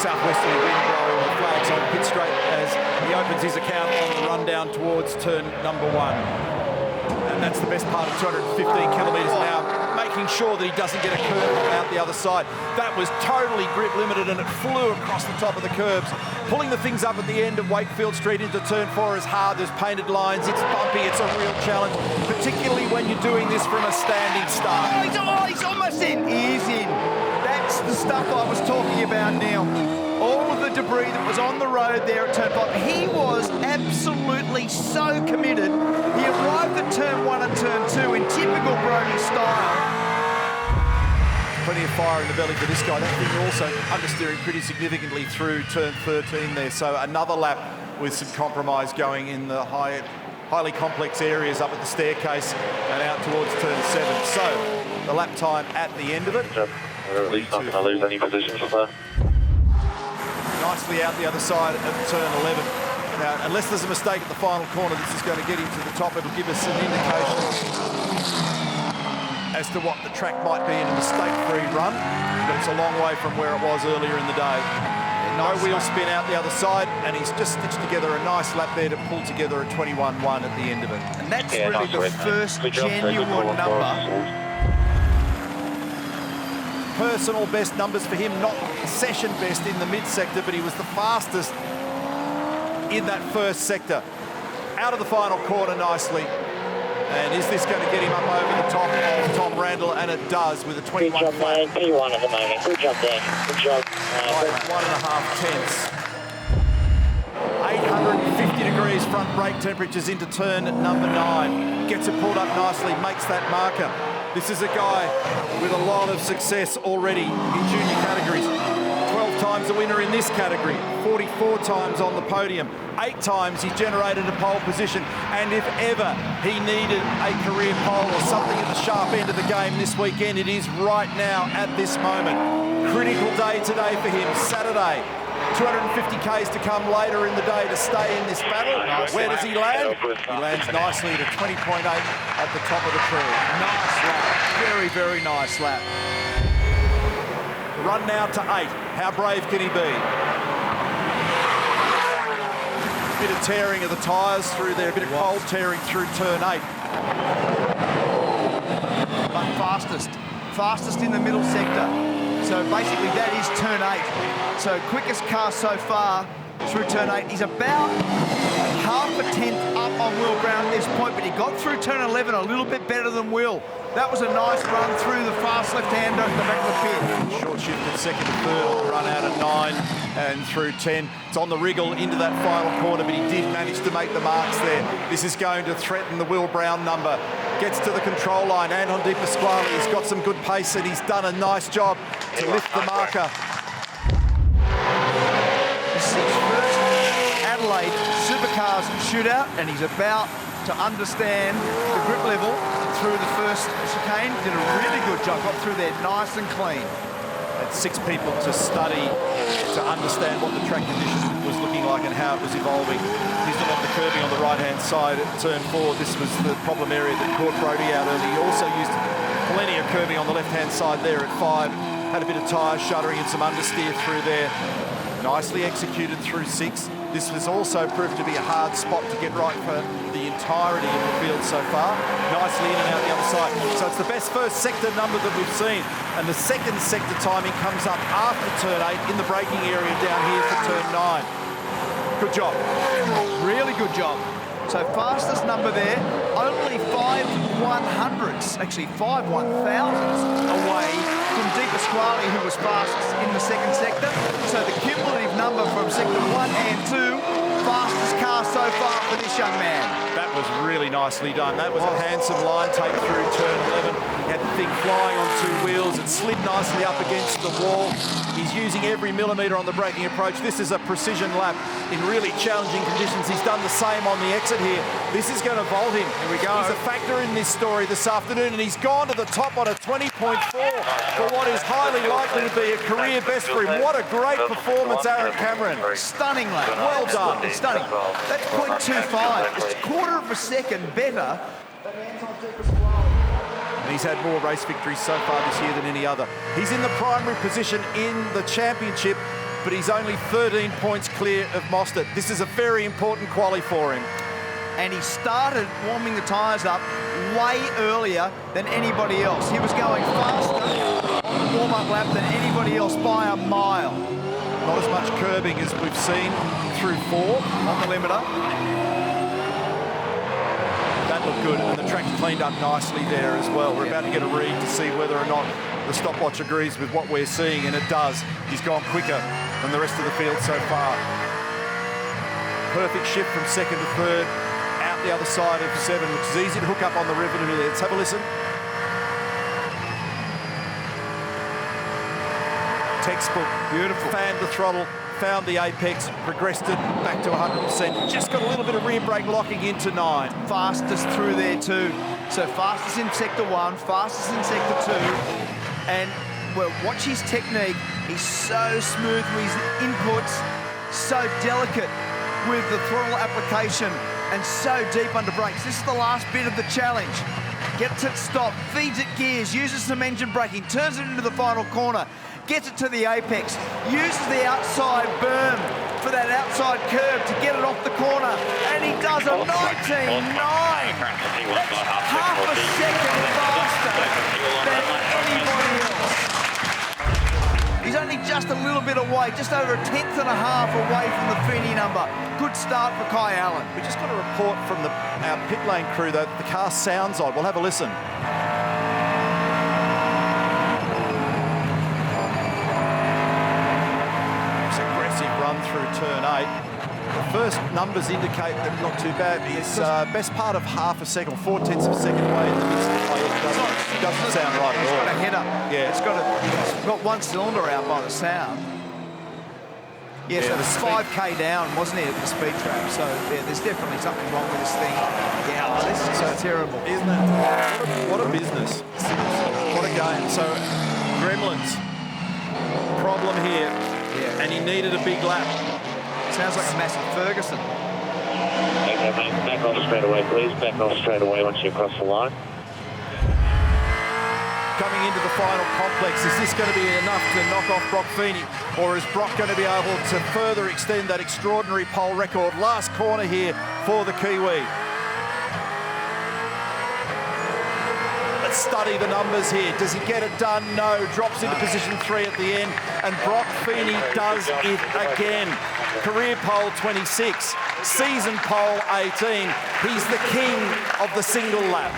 southwesterly wind blowing the flags on pit straight as he opens his account on the run down towards turn number 1. And that's the best part of 215 kilometres an hour, making sure that he doesn't get a curve out the other side. That was totally grip limited and it flew across the top of the curbs. Pulling the things up at the end of Wakefield Street into turn 4 is hard. There's painted lines, it's bumpy, it's a real challenge, particularly when you're doing this from a standing start. He's almost in. He is in. That's the stuff I was talking about now. All of the debris that was on the road there at turn 5. He was absolutely so committed. He arrived at turn 1 and turn 2 in typical Brody style. Plenty of fire in the belly for this guy. That thing also understeering pretty significantly through turn 13 there. So another lap with some compromise going in the highly complex areas up at the staircase and out towards turn 7. So the lap time at the end of it. We're at least not going to lose any positions so far. Nicely out the other side of turn 11. Now, unless there's a mistake at the final corner, this is going to get him to the top. It'll give us an indication as to what the track might be in a mistake-free run, but it's a long way from where it was earlier in the day. No wheel spin out the other side, and he's just stitched together a nice lap there to pull together a 21-1 at the end of it. And that's really the first genuine number. Personal best numbers for him, not session best in the mid-sector, but he was the fastest in that first sector. Out of the final corner nicely. And is this going to get him up over the top of Tom Randall? And it does with a 21 Good job, flat. P1 at the moment. Good job there. Good job. Right, 1.5 tenths. 850 degrees front brake temperatures into turn number 9. Gets it pulled up nicely, makes that marker. This is a guy with a lot of success already in junior categories. 12 times a winner in this category, 44 times on the podium, 8 times he's generated a pole position, and if ever he needed a career pole or something at the sharp end of the game this weekend, it is right now at this moment. Critical day today for him, Saturday. 250 Ks to come later in the day to stay in this battle. Where does he land? He lands nicely to 20.8 at the top of the tree. Nice lap, very, very nice lap. Run now to 8. How brave can he be? A bit of tearing of the tyres through there, a bit of cold tearing through turn 8. But fastest in the middle sector. So basically that is turn 8. So quickest car so far through turn 8. He's about half a tenth up on Will Brown at this point, but he got through turn 11 a little bit better than Will. That was a nice run through the fast left-hander at the back of the pit. Short shifted second to third on the run out at 9 and through 10. It's on the wriggle into that final corner, but he did manage to make the marks there. This is going to threaten the Will Brown number. Gets to the control line. Anton Di Pasquale, he's got some good pace and he's done a nice job to lift the marker. This is his first Adelaide Supercars Shootout, and he's about to understand the grip level through the first chicane. Did a really good job, got through there nice and clean. Had 6 people to study to understand what the track condition was looking like and how it was evolving. He's not on the curbing on the right-hand side at turn 4. This was the problem area that caught Brody out early. He also used plenty of curbing on the left-hand side there at 5. Had a bit of tyre shuddering and some understeer through there. Nicely executed through 6. This has also proved to be a hard spot to get right for the entirety of the field so far. Nicely in and out the other side. So it's the best first sector number that we've seen. And the second sector timing comes up after turn 8 in the braking area down here for turn 9. Good job. Really good job. So fastest number there, only 5 100ths, actually 5 1,000ths away from Di Pasquale, who was fastest in the second sector. So the cumulative number from sector 1 and 2, fastest car so far for this young man. That was really nicely done. That was a handsome line take through turn 11. He had the thing flying on 2 wheels. It slid nicely up against the wall. He's using every millimetre on the braking approach. This is a precision lap in really challenging conditions. He's done the same on the exit here. This is going to vault him. Here we go. He's a factor in this story this afternoon, and he's gone to the top on a 20.4 for what is highly likely to be a career best for him. What a great performance, Aaron Cameron. Stunning lap. Well done. Stunning. That's 0.25. It's a quarter of a second better than Anton Di Pasquale. And he's had more race victories so far this year than any other. He's in the primary position in the championship but he's only 13 points clear of Mostert. This is a very important quali for him. And he started warming the tyres up way earlier than anybody else. He was going faster on the warm-up lap than anybody else by a mile. Not as much curbing as we've seen through 4 on the limiter. That looked good, and the track cleaned up nicely there as well. We're about to get a read to see whether or not the stopwatch agrees with what we're seeing, and it does. He's gone quicker than the rest of the field so far. Perfect shift from second to third, out the other side of 7, which is easy to hook up on the river. Let's have a listen. Textbook, beautiful. Fanned the throttle, found the apex, progressed it back to 100%. Just got a little bit of rear brake locking into 9. Fastest through there too. So fastest in sector 1, fastest in sector 2. And well, watch his technique. He's so smooth with his inputs, so delicate with the throttle application, and so deep under brakes. This is the last bit of the challenge. Gets it stopped, feeds it gears, uses some engine braking, turns it into the final corner, gets it to the apex, uses the outside berm for that outside curve to get it off the corner, and he does a 19.9. That's half a second faster than anybody else. He's only just a little bit away, just over a 10th and a half away from the Feeney number. Good start for Kai Allen. We just got a report from our pit lane crew that the car sounds odd. We'll have a listen. Run through turn 8. The first numbers indicate that not too bad. It's best part of half a second, 4/10 of a second away in the midst of the play. It doesn't sound right at all. It's got a header. Yeah. It's got one cylinder out by the sound. Yeah, so it's 5K down, wasn't it, at the speed trap? So yeah, there's definitely something wrong with this thing. Yeah, this is so terrible. Isn't it? What a business. What a game. So Gremlins, problem here. Yeah. And he needed a big lap. Sounds like a massive Ferguson. Okay, mate, back off straight away, please. Back off straight away once you cross the line. Coming into the final complex, is this going to be enough to knock off Brock Feeney? Or is Brock going to be able to further extend that extraordinary pole record? Last corner here for the Kiwi. Let's study the numbers here. Does he get it done? No. Drops into position 3 at the end. And Brock Feeney does it again. Career pole 26, season pole 18. He's the king of the single lap.